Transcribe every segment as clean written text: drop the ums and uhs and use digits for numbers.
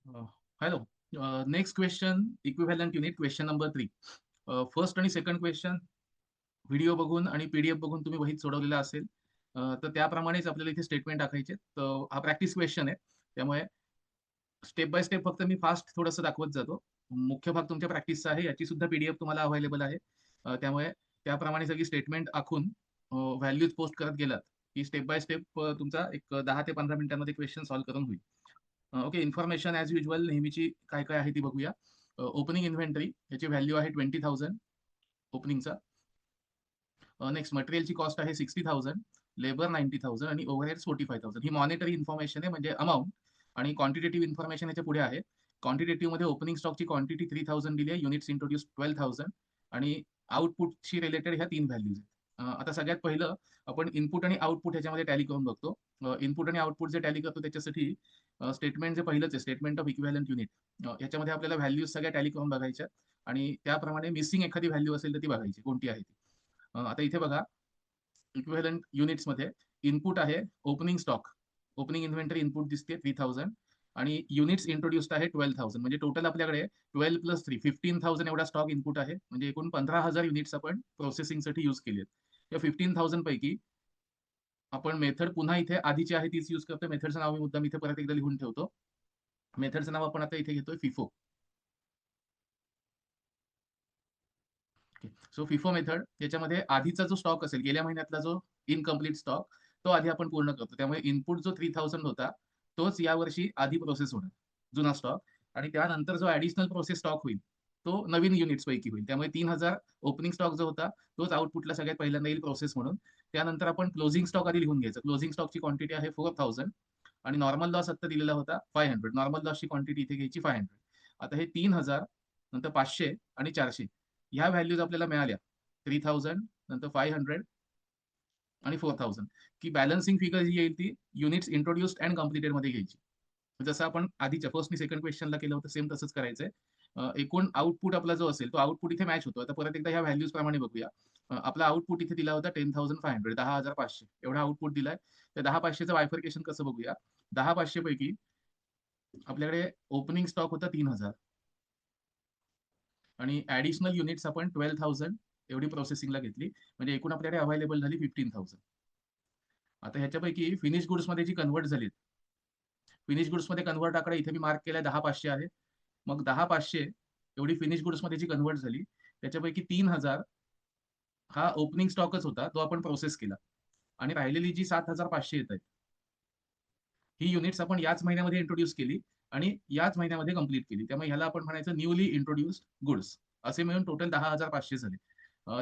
Hello. Next question equivalent unit question number 3. First आणि second question video बघून आणि PDF बघून तुम्ही वहीत सोडवलेला असेल. तर त्याप्रमाणेच आपल्याला इथे स्टेटमेंट टाकायचे. तर हा प्रॅक्टिस क्वेश्चन आहे. त्यामुळे स्टेप बाय स्टेप फक्त मी फास्ट थोडंसं दाखवत जातो. मुख्य भाग तुमच्या प्रॅक्टिसचा आहे. याची सुद्धा पीडीएफ तुम्हाला अवेलेबल आहे. त्यामुळे त्याप्रमाणे सगळी स्टेटमेंट आखून व्हॅल्यूज पोस्ट करत गेलात, की स्टेप बाय स्टेप तुमचा एक 10 ते 15 मिनिटांमध्ये क्वेश्चन सॉल्व्ह करून होईल. ओके. इन्फॉर्मेशन ॲज युजुअल नेहमीची काय काय आहे ती बघूया. ओपनिंग इन्व्हेंटरी याची व्हॅल्यू आहे 20,000 ओपनिंगचा. नेक्स्ट मटेरियलची कॉस्ट आहे 60,000, लेबर 90,000 आणि ओव्हरहेड्स 45,000. ही मॉनिटरी इन्फॉर्मेशन आहे, म्हणजे अमाउंट. आणि क्वांटिटेटिव्ह इन्फॉर्मेशन याच्या पुढे आहे. क्वांटिटेटिव्ह मध्ये ओपनिंग स्टॉकची क्वांटिटी 3,000 दिली आहे, युनिट्स इंट्रोड्यूस 12,000 आणि आउटपुटशी रिलेटेड ह्या 3 व्हॅल्यूज आहेत. आता सगळ्यात पहिलं आपण इनपुट आणि आउटपुट ह्याच्यामध्ये टॅली करून बघतो. इनपुट आणि आउटपुट जे टॅली करतो त्याच्यासाठी स्टेटमेंट जे पहिलंच आहे, स्टेटमेंट ऑफ इक्विव्हॅलंट युनिट. ह्याच्यामध्ये आपल्याला व्हॅल्यूज सगळ्या टॅली करून बघायच्या आणि त्याप्रमाणे मिसिंग एखादी व्हॅल्यू असेल तर ती बघायची कोणती आहे ती. आता इथे बघा, इक्विव्हॅलंट युनिट्समध्ये इनपुट आहे opening stock. Opening inventory input दिसते 3,000 आणि युनिट्स इंट्रोड्यूस्ड आहे 12,000. म्हणजे टोटल आपल्याकडे 12 प्लस 3 15,000 एवढा स्टॉक इनपुट आहे. म्हणजे एकूण 15,000 युनिट्स आपण प्रोसेसिंगसाठी यूज केली आहेत. या 15,000 पैकी आपण मेथड पुन्हा इथे आधीची आहे तीच यूज करतो. मेथडचं नाव मी मुद्दाम इथे परत एकदा लिहून ठेवतो. मेथडचं नाव आपण आता इथे घेतोय फिफो. सो फिफो मेथड याच्यामध्ये आधीचा जो स्टॉक असेल, गेल्या महिन्यातला जो इनकम्प्लीट स्टॉक, तो आधी आपण पूर्ण करतो. त्यामुळे इनपुट जो 3,000 होता तोच यावर्षी आधी प्रोसेस होणार, जुना स्टॉक. आणि त्यानंतर जो ऍडिशनल प्रोसेस स्टॉक होईल तो नवीन युनिट्स पैकी होईल. त्यामुळे 3,000 ओपनिंग स्टॉक जो होता तोच आउटपुटला सगळ्यात पहिल्यांदा येईल प्रोसेस म्हणून. त्यानंतर आपण क्लोजिंग स्टॉक आधी लिहून घ्यायचं. क्लोजिंग स्टॉकची क्वांटिटी आहे 4,000 आणि नॉर्मल लॉस आता दिलेला होता 500. नॉर्मल लॉसची क्वांटिटी इथे घ्यायची 500. आता हे 3,000 नंतर 500 आणि 400 ह्या व्हॅल्यूज आपल्याला मिळाल्या. 3,000 नंतर 500 आणि 4,000 की बॅलन्सिंग फिगर जी येईल ती युनिट्स इंट्रोड्युस्ड अँड कम्प्लिटेड मध्ये घ्यायची. जसं आपण आधीच्या फर्स्ट आणि सेकंड क्वेश्चनला केलं होतं सेम तसंच करायचंय. एकूण आउटपुट आपला जो असेल तो आउटपुट इथे मॅच होतो. आता परत एकदा ह्या व्हॅल्यूज प्रमाणे बघूया. आपला आउटपुट इथे दिला होता 10,500, 10,500 एवढा आउटपुट दिलाय. त्या 10,500चं बायफर्केशन कसं बघूया. 10,500 पैकी आपल्याकडे ओपनिंग स्टॉक होता 3,000 आणि ऍडिशनल युनिट्स आपण 12,000 एवढी प्रोसेसिंगला घेतली. म्हणजे एकूण आपल्याकडे अवेलेबल झाली 15,000. आता ह्याच्यापैकी फिनिश गुड्स मध्ये जी कन्व्हर्ट झाली, फिनिश गुड्स मध्ये कन्व्हर्ट आकडा इथे मी मार्क केलाय 10,500 आहे. मग 10,500 एवढी फिनिश गुड्स मध्ये जी कन्व्हर्ट झाली त्याच्यापैकी 3,000 हा ओपनिंग स्टॉकच होता, तो आपण प्रोसेस केला. आणि राहिलेली जी 7,500 येत आहेत ही युनिट्स आपण याच महिन्यामध्ये इंट्रोड्यूस केली आणि याच महिन्यामध्ये कंप्लीट केली. त्यामुळे ह्याला आपण म्हणायचं न्यूली इंट्रोड्युस्ड गुड्स. असे मिळून टोटल 10,500 झाले.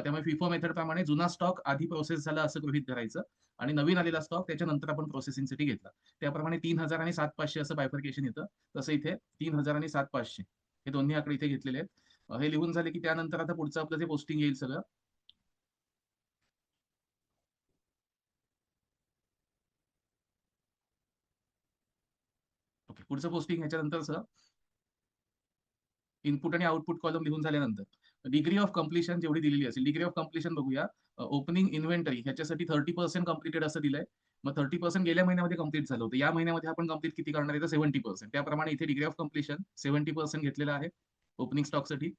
त्यामुळे फिफो मेथड प्रमाणे जुना स्टॉक आधी प्रोसेस झाला असं गृहीत धरायचं आणि नवीन आलेला स्टॉक त्याच्यानंतर आपण प्रोसेसिंगसाठी घेतला. त्याप्रमाणे 3,000 आणि 7,500 असं बायफर्केशन येतं. तसं इथे 3,000 आणि 7,500 हे दोन्ही आकडे इथे घेतलेले आहेत. हे लिहून झाले की त्यानंतर आता पुढचं आपलं जे पोस्टिंग येईल सगळं. ओके, पुढचं पोस्टिंग ह्याच्यानंतरचं इनपुट आणि आउटपुट कॉलम लिहून झाल्यानंतर डिग्री ऑफ कम्प्लिशन जेवढी दिलेली असेल, डिग्री ऑफ कम्प्लिशन बघूया. ओपनिंग इन्व्हेंटरी ह्याच्यासाठी 30% कम्प्लिटेड असं दिलंय. मग 30% गेल्या महिन्यामध्ये कंप्लीट झालं होतं. या महिन्यामध्ये आपण कंप्लीट किती करणार आहे तर 70%. त्याप्रमाणे इथे डिग्री ऑफ कम्प्लिशन 70% घेतलेलं आहे ओपनिंग स्टॉकसाठी.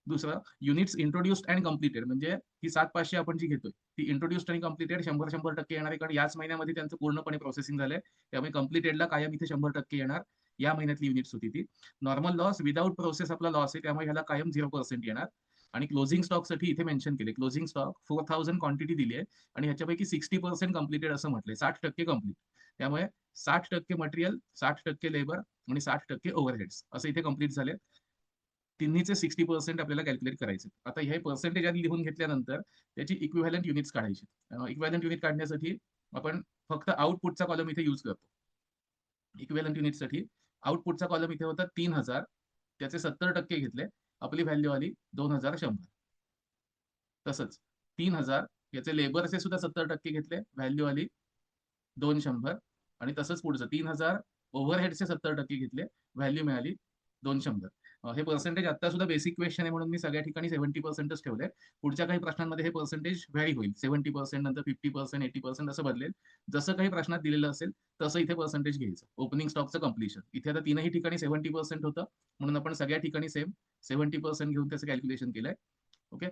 दुसरं युनिट्स इंट्रोड्युस्ड अँड कम्प्लिटेड, म्हणजे ही 7,500 आपण जी घेतोय ती इंट्रोड्युस्ड आणि कम्प्लिटेड 100% येणार आहे, कारण याच महिन्यामध्ये त्यांचं पूर्णपणे प्रोसेसिंग झालंय. त्यामुळे कम्प्लिटेडला कायम इथे 100% येणार. या महिन्यातली युनिट्स होती ती. नॉर्मल लॉस विदाउट प्रोसेस आपला लॉस आहे, त्यामुळे ह्याला कायम 0% येणार. आणि क्लोजिंग स्टॉकसाठी इथे मेन्शन केले, क्लोजिंग स्टॉक 4,000 क्वांटिटी दिली आहे आणि ह्याच्यापैकी 60% कम्प्लिटेड असं म्हटलंय, 60% कम्प्लीट. त्यामुळे 60% मटेरियल, 60% लेबर आणि 60% ओव्हरहेड्स असं इथे कम्प्लीट झाले. तिन्हीचे 60% आपल्याला कॅल्क्युलेट करायचे. आता हे पर्सेंटेज आधी लिहून घेतल्यानंतर त्याची इक्विव्हॅलंट युनिट्स काढायची. इक्विव्हॅलंट युनिट काढण्यासाठी आपण फक्त आउटपुटचा कॉलम इथे यूज करतो. इक्विव्हॅलंट युनिटसाठी आउटपुटचा कॉलम इथे होता 3,000, त्याचे 70% घेतले, आपली व्हॅल्यू आली 2,100. तसंच 3,000 याचे लेबरचे सुद्धा 70% घेतले, व्हॅल्यू आली 200. आणि तसंच पुढचं 3,000 ओव्हरहेडचे 70% घेतले, व्हॅल्यू मिळाली 200. हे पर्सेंटेज आता सुद्धा बेसिक क्वेश्चन आहे म्हणून मी सगळ्या ठिकाणी 70%च ठेवलंय. पुढच्या काही प्रश्नांमध्ये हे पर्सेंटेज व्हॅरी होईल. 70% नंतर 50%, 80% असं बदलेल. जसं काही प्रश्नात दिलेलं असेल तसं इथे पर्सेंटेज घ्यायचं. ओपनिंग स्टॉकचं कंप्लीशन. इथे आता तीनही ठिकाणी 70% होतं म्हणून आपण सगळ्या ठिकाणी सेम 70% घेऊन त्याचं कॅल्क्युलेशन केलंय. ओके.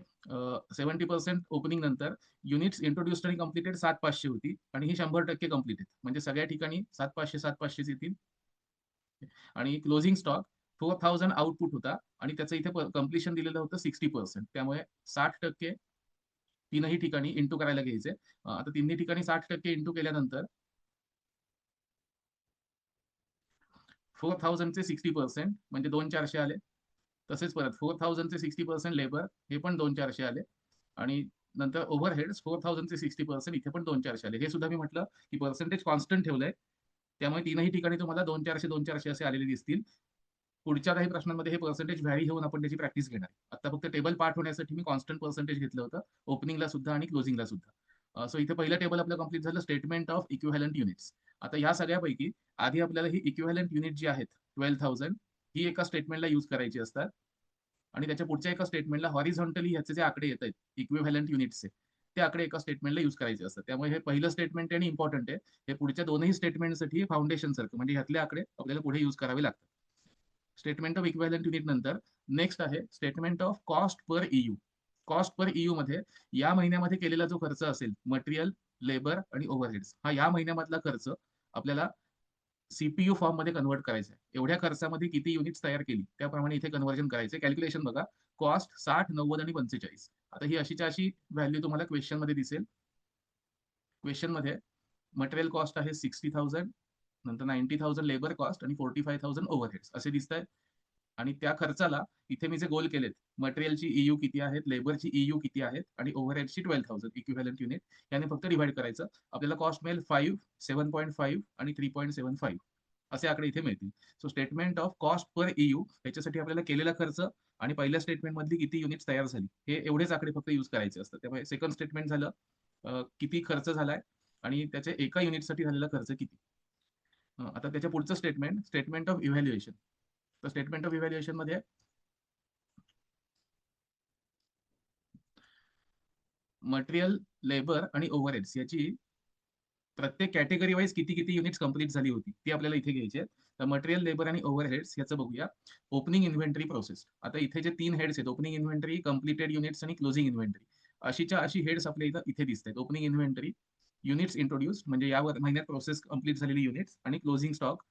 70% ओपनिंग नंतर युनिट्स इंट्रोड्युस्ड आणि कंप्लीटेड 7,500 होती आणि ही 100% कंप्लीट आहे. म्हणजे सगळ्या ठिकाणी 7,500 7,500 येतील. आणि क्लोजिंग स्टॉक 4,000 आउटपुट होता आणि त्याचं इथे कम्प्लिशन दिलेलं होतं 60%. त्यामुळे 60% तीनही ठिकाणी इंटू करायला घ्यायचे. आता तिन्ही ठिकाणी 60% इंटू केल्यानंतर 4,000 चे 60% म्हणजे 2,400 आले. तसेच परत 4,000 चे 60% लेबर हे पण 2,400 आले आणि नंतर ओव्हरहेड्स 4,000 चे 60% इथे पण 2,400 आले. हे सुद्धा मी म्हटलं की पर्सेंटेज कॉन्स्टंट ठेवलंय. त्यामुळे तीनही ठिकाणी तुम्हाला 2,400 2,400 असे आलेले दिसतील. पुढच्या काही प्रश्नांमध्ये हे पर्सेंटेज व्हॅरी होऊन आपण त्याची प्रॅक्टिस घेणार. आता फक्त टेबल पाठ होण्यासाठी मी कॉन्स्टंट पर्सेंटेज घेतलं होतं ओपनिंगला सुद्धा आणि क्लोजिंगला सुद्धा. सो इथे पहिलं टेबल आपलं कंप्लीट झालं, स्टेटमेंट ऑफ इक्विव्हॅलंट युनिट्स. आता या सगळ्यापैकी आधी आपल्याला ही इक्विव्हॅलंट युनिट जी आहेत 12,000 ही एका स्टेटमेंटला यूज करायची असतात आणि त्याच्या पुढच्या एका स्टेटमेंटला हॉरिझॉन्टली ह्याचे जे आकडे येत आहेत इक्विव्हॅलंट युनिट्सचे ते आकडे एका स्टेटमेंटला यूज करायचे असतात. त्यामुळे हे पहिलं स्टेटमेंट आणि इम्पॉर्टंट आहे. हे पुढच्या दोनही स्टेटमेंटसाठी फाउंडेशन सारखं म्हणजे ह्यातले आकडे आपल्याला पुढे यूज करावे लागतात. स्टेटमेंट ऑफ इक्विव्हॅलंट युनिट नंतर नेक्स्ट आहे statement of cost per EU. Cost per EU मध्ये या महिन्यामध्ये केलेला जो खर्च असेल मटेरियल, लेबर आणि ओव्हरहेड्स हा या महिन्यामधला खर्च आपल्याला सीपीयू फॉर्म मध्ये कन्वर्ट करायचं आहे. एवढ्या खर्चामध्ये किती युनिट्स तयार केली त्याप्रमाणे इथे कन्व्हर्जन करायचं. कॅल्क्युलेशन बघा, कॉस्ट 60, 90 आणि 45. आता ही अशीच्या अशी व्हॅल्यू तुम्हाला क्वेश्चन मध्ये दिसेल. क्वेश्चन मध्ये मटेरियल कॉस्ट आहे 60,000, नंतर 90,000 लेबर कॉस्ट आणि 45,000 ओव्हरहेड्स असे दिसत आहेत. आणि त्या खर्चाला इथे मी जे गोल केलेत मटेरियलची EU किती आहेत, लेबरची EU किती आहेत आणि ओव्हरहेडची 12,000 इक्विव्हॅलंट युनिट याने फक्त डिवाइड करायचं. आपल्याला कॉस्ट मिळेल 5, 7.5 आणि 3.75 असे आकडे इथे मिळतील. So statement of cost per EU याच्यासाठी आपल्याला केलेला खर्च आणि पहिल्या स्टेटमेंट मधली किती युनिट्स तयार झाली हे एवढेच आकडे फक्त यूज करायचे असतात. त्यामुळे सेकंड स्टेटमेंट झालं किती खर्च झालाय आणि त्याच्या एका युनिटसाठी झालेला खर्च किती. आता त्याच्या पुढचं स्टेटमेंट, स्टेटमेंट ऑफ इव्हॅल्युएशन. तर स्टेटमेंट ऑफ इव्हॅल्युएशन मध्ये मटेरियल, लेबर आणि ओव्हरहेड्स याची प्रत्येक कॅटेगरी वाईज किती किती युनिट्स कंप्लीट झाली होती ती आपल्याला इथे घ्यायची आहे. तर मटेरियल, लेबर आणि ओव्हरहेड्स याचं बघूया. Opening inventory process. आता इथे जे 3 हेड्स आहेत ओपनिंग इन्व्हेंटरी, कंप्लीटेड युनिट्स आणि क्लोजिंग इन्व्हेंटरी अशीच्या अशी हेड्स आपल्या इथे दिसत आहेत. ओपनिंग इन्व्हेंटरी, युनिट्स इंट्रोड्यूस म्हणजे या महिन्यात प्रोसेस कंप्लीट झालेली युनिट्स आणि क्लोजिंग स्टॉक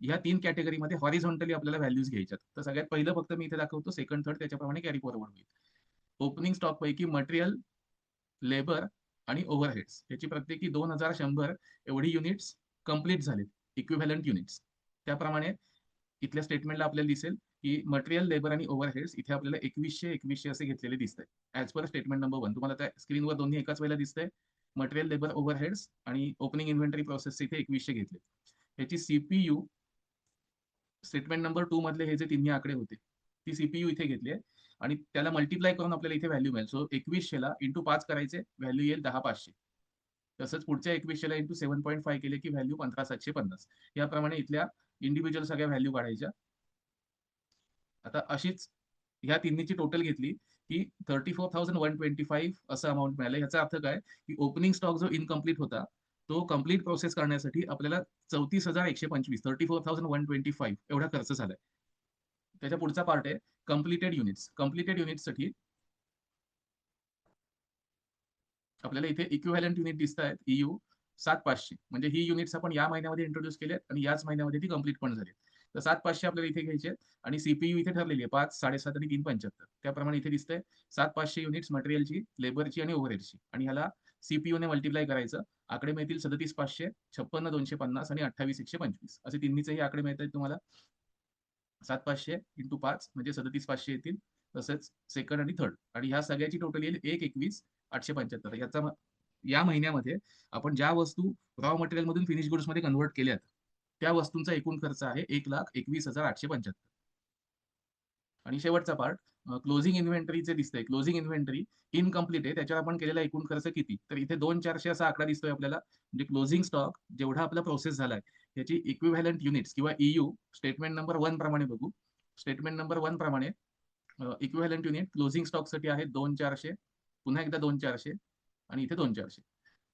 या 3 कॅटेगरीमध्ये हॉरिझॉन्टली आपल्याला व्हॅल्यूज घ्यायच्यात. तर सगळ्यात पहिलं फक्त मी इथे दाखवतो, सेकंड थर्ड त्याच्याप्रमाणे कॅरी फॉरवर्ड होईल. ओपनिंग स्टॉक पैकी मटेरियल, लेबर आणि ओव्हरहेड्स याची प्रत्येकी 2,100 एवढी युनिट्स कंप्लीट झालीत, इक्विव्हॅलंट युनिट्स. त्याप्रमाणे इथल्या स्टेटमेंटला आपल्याला दिसेल की मटेरियल, लेबर आणि ओव्हरहेड्स इथे आपल्याला 2,100 असे घेतलेले दिसत आहेत ऍज पर स्टेटमेंट नंबर 1. तुम्हाला त्या स्क्रीनवर दोन्ही एकाच वेळेला दिसतंय. मटेरियल, लेबर, ओव्हरहेड्स आणि ओपनिंग इन्व्हेंटरी प्रोसेस इथे 2,100 घेतले. ह्याची सीपीयू स्टेटमेंट नंबर 2 मधले हे जे तिन्ही आकडे होते ती सीपीयू इथे घेतली आहे आणि त्याला मल्टिप्लाय करून आपल्याला इथे व्हॅल्यू मिळेल. सो 2,100 ला इंटू 5 करायचे, व्हॅल्यू येईल 10,500. तसंच पुढच्या 2,100 ला इंटू 7.5 केले की व्हॅल्यू 15,750. याप्रमाणे इथल्या इंडिव्हिज्युअल सगळ्या व्हॅल्यू काढायच्या. आता अशीच ह्या तिन्हीची टोटल घेतली की 34,125 असं अमाऊंट मिळालं. याचा अर्थ काय की ओपनिंग स्टॉक जो इनकम्प्लीट होता तो कम्प्लीट प्रोसेस करण्यासाठी आपल्याला 34,125 34,125 एवढा खर्च झालाय. त्याच्या पुढचा पार्ट आहे कम्प्लिटेड युनिट्स. कम्प्लिटेड युनिट्ससाठी आपल्याला इथे इक्विव्हॅलंट युनिट दिसत आहेत EU 7,500 म्हणजे ही युनिट्स आपण या महिन्यामध्ये इंट्रोड्यूस केले आणि याच महिन्यामध्ये ती कंप्लीट पण झाली. तर 7,500 आपल्याला इथे घ्यायचे आणि सीपीयू इथे ठरलेली आहे 5, 7.5 आणि 3.75. त्याप्रमाणे इथे दिसतंय 7,500 युनिट्स मटेरियलची, लेबरची आणि ओव्हरहेडची आणि ह्याला सीपीयू ने मल्टिप्लाय करायचं. आकडे मिळतील 37,500, 56,250 आणि 28,125 असे तिन्हीचेही आकडे मिळत आहेत तुम्हाला. 7,500 इंटू 5 म्हणजे 37,500 येतील. तसेच सेकंड आणि थर्ड आणि ह्या सगळ्याची टोटल येईल 1,21,875. याचा या महिन्यामध्ये आपण ज्या वस्तू रॉ मटेरियल मधून फिनिश गुड्स मध्ये कन्व्हर्ट केल्यात त्या वस्तूंचा एकूण खर्च आहे 1,21,875. आणि शेवटचा पार्ट क्लोजिंग इन्व्हेंटरीचे दिसतंय. क्लोजिंग इन्व्हेंटरी इनकम्प्लीट आहे, त्याच्यावर आपण केलेला एकूण खर्च किती, तर इथे 2,400 असा आकडा दिसतोय आपल्याला. म्हणजे क्लोजिंग स्टॉक जेवढा आपला प्रोसेस झालाय त्याची इक्विव्हॅलंट युनिट्स किंवा EU स्टेटमेंट नंबर 1 प्रमाणे बघू स्टेटमेंट नंबर 1 प्रमाणे इक्विव्हॅलंट युनिट क्लोजिंग स्टॉकसाठी आहे 2,400, पुन्हा एकदा 2,400 आणि इथे 2,400.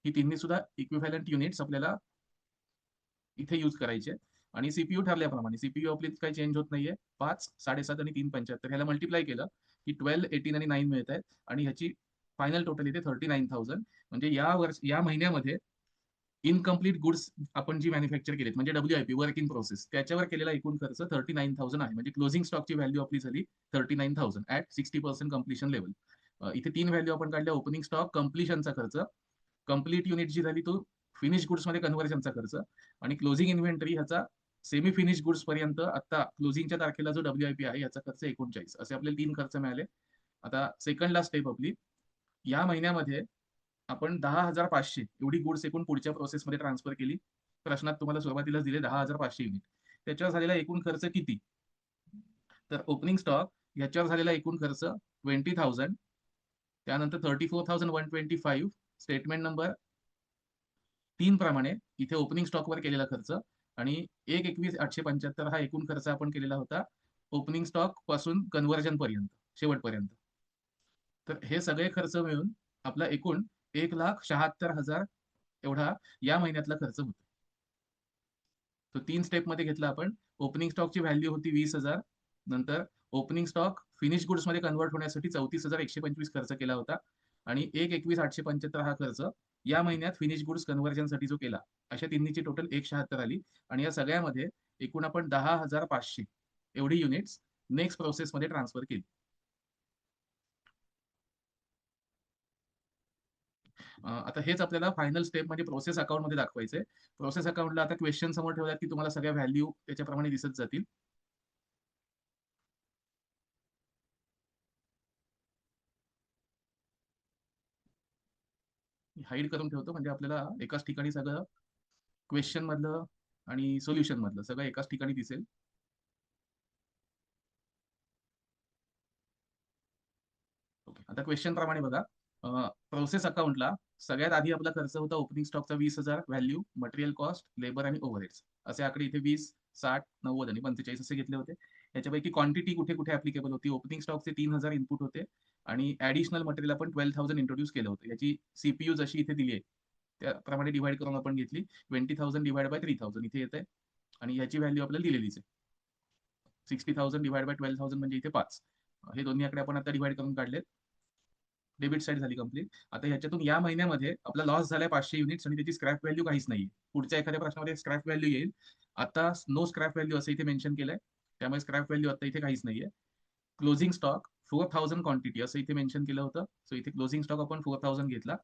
ही तिन्ही सुद्धा इक्विव्हॅलंट युनिट्स आपल्याला इथे यूज करायचे आणि सीपीयू ठरल्याप्रमाणे सीपीयू आपली काही चेंज होत नाहीये. 5, 7.5 आणि 3.75 ह्याला मल्टिप्लाय केलं की 12, 18 आणि 9 मिळत आहेत आणि ह्याची फायनल टोटल इथे 39,000. म्हणजे या महिन्यामध्ये इनकम्प्लीट गुड्स आपण जी मॅन्युफॅक्चर केलीत म्हणजे WIP वर्क इन प्रोसेस त्याच्यावर केलेला एकूण खर्च 39,000 आहे. म्हणजे क्लोजिंग स्टॉकची व्हॅल्यू आपली झाली 39,000 ऍट 60% कम्प्लिशन लेवल. इथे 3 व्हॅल्यू आपण काढल्या. ओपनिंग स्टॉक, कम्प्लिशनचा खर्च, कंप्लीट युनिट जी झाली तो फिनिश गुड्स मध्ये कन्व्हर्जनचा खर्च आणि क्लोजिंग इन्व्हेंटरी ह्याचा सेमी फिनिश गुड्स पर्यंत आता क्लोजिंगच्या तारखेला जो WIP आहे याचा खर्च 39. असे आपल्याला 3 खर्च मिळाले. आता सेकंड लास्ट स्टेप आपली, या महिन्यामध्ये आपण 10,500 एवढी गुड्स एकूण पुढच्या प्रोसेसमध्ये ट्रान्सफर केली. प्रश्नात तुम्हाला सुरुवातीलाच दिले 10,500 युनिट. त्याच्यावर झालेला एकूण खर्च किती? तर ओपनिंग स्टॉक याच्यावर झालेला एकूण खर्च 20,000. त्यानंतर 34,125 स्टेटमेंट नंबर 3 प्रमाणे इथे ओपनिंग स्टॉकवर केलेला खर्च आणि 1,21,875 हा एकूण खर्च आपण केलेला होता ओपनिंग स्टॉक पासून कन्व्हर्जन पर्यंत, शेवटपर्यंत. तर हे सगळे खर्च मिळून आपला एकूण 1,76,000 एवढा या महिन्यातला खर्च होतो. तो 3 स्टेपमध्ये घेतला आपण. ओपनिंग स्टॉकची व्हॅल्यू होती 20,000. नंतर ओपनिंग स्टॉक फिनिश गुड्स मध्ये कन्व्हर्ट होण्यासाठी 34,125 खर्च केला होता आणि 1,21,875 हा खर्च या महिन्यात फिनिश गुड्स कन्व्हर्जनसाठी जो केला. अशा तिन्हीची टोटल 176 आली आणि या सगळ्यामध्ये एकूण आपण 10,500 एवढी युनिट्स नेक्स्ट प्रोसेसमध्ये ट्रान्सफर केली. आता हेच आपल्याला फायनल स्टेप म्हणजे प्रोसेस अकाउंट मध्ये दाखवायचंय. प्रोसेस अकाउंटला आता क्वेश्चन समोर ठेवल्यात की तुम्हाला सगळ्या व्हॅल्यू त्याच्याप्रमाणे दिसत जातील. हाईड करून ठेवतो म्हणजे आपल्याला एकाच ठिकाणी सगळं क्वेश्चन मधलं आणि सोल्युशन मधलं सगळं एकाच ठिकाणी दिसेल. ओके, आता क्वेश्चन प्रमाणे बघा. प्रोसेस अकाउंटला सगळ्यात आधी आपला खर्च होता ओपनिंग स्टॉकचा 20,000 व्हॅल्यू, मटेरियल कॉस्ट, लेबर आणि ओव्हरहेड्स असे आकडे इथे 20, 60, 90 आणि 45 असे घेतले होते. याच्यापैकी क्वांटिटी कुठे कुठे ऍप्लिकेबल होती? ओपनिंग स्टॉकचे 3,000 इनपुट होते आणि ऍडिशनल मटेरियल आपण 12,000 इंट्रोड्यूस केलं होतं. याची सीपीयू जशी इथे दिली आहे त्याप्रमाणे डिवाइड करून आपण घेतली. 20,000 डिवाइड बाय 3,000 इथे येत आहे आणि याची व्हॅल्यू आपल्याला दिलेलीच आहे. 60,000 डिवाइड बाय 12,000 म्हणजे इथे 5. हे दोन्ही आकडे आपण आता डिवाइड करून काढलेत. डेबिट साईड झाली कंप्लीट. आता ह्याच्यातून या महिन्यामध्ये आपला लॉस झालाय 500 युनिट्स आणि त्याची स्क्रॅप व्हॅल्यू काहीच नाही. पुढच्या एखाद्या प्रश्नामध्ये स्क्रॅप व्हॅल्यू येईल. आता नो स्क्रॅप व्हॅल्यू असं इथे मेन्शन केलंय, त्यामुळे स्क्रॅप व्हॅल्यू आता इथे काहीच नाहीये. क्लोजिंग स्टॉक 4,000 क्वांटिटी असं इथे मेन्शन केलं होतं. सो इथे क्लोजिंग स्टॉक आपण 4,000 घेतला.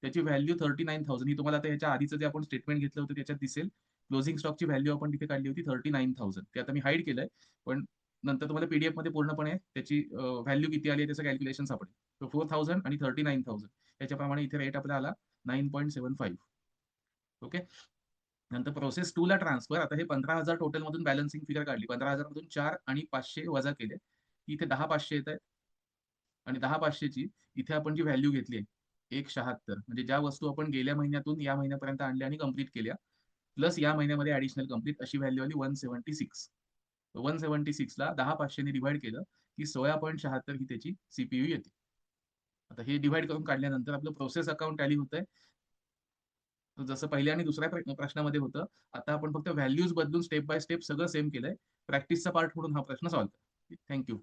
त्याची व्हॅल्यू 39,000 ही तुम्हाला आता याच्या आधीचं जे आपण स्टेटमेंट घेतलं होतं त्याच्यात दिसेल. क्लोजिंग स्टॉकची व्हॅल्यू आपण तिथे काढली होती 39,000. ते आता मी हाईड केलंय, पण नंतर तुम्हाला पीडीएफ मध्ये पूर्णपणे त्याची व्हॅल्यू किती आली आहे त्याचं कॅल्क्युलेशन सापडेल. 4,000 आणि 39,000 याच्याप्रमाणे इथे रेट आपला आला 9.75. ओके. नंतर प्रोसेस 2 ला ट्रान्सफर. आता हे 15,000 टोटल मधून बॅलन्सिंग फिगर काढली. 15,000 मधून 4 आणि 500 वजा केले. इथे 10,500 येत आहेत आणि 10,500 ची इथे आपण जी व्हॅल्यू घेतली 176 म्हणजे ज्या वस्तू आपण गेल्या महिन्यातून या महिन्यापर्यंत आणल्या आणि कंप्लीट केल्या प्लस या महिन्यामध्ये ऍडिशनल कंप्लीट अशी व्हॅल्यू आली 176. 176 ला 10,500 ने डिवाइड केलं की 16.76 ही त्याची सीपीयू येते. आता हे डिवाइड करून काढल्यानंतर आपलं प्रोसेस अकाउंट टॅली होतंय. जसं पहिल्या आणि दुसऱ्या प्रश्नामध्ये होतं. आता आपण फक्त व्हॅल्यूज बदलून स्टेप बाय स्टेप सगळं सेम केलंय. प्रॅक्टिसचा पार्ट म्हणून हा प्रश्न सॉल्व्ह करा. थँक्यू.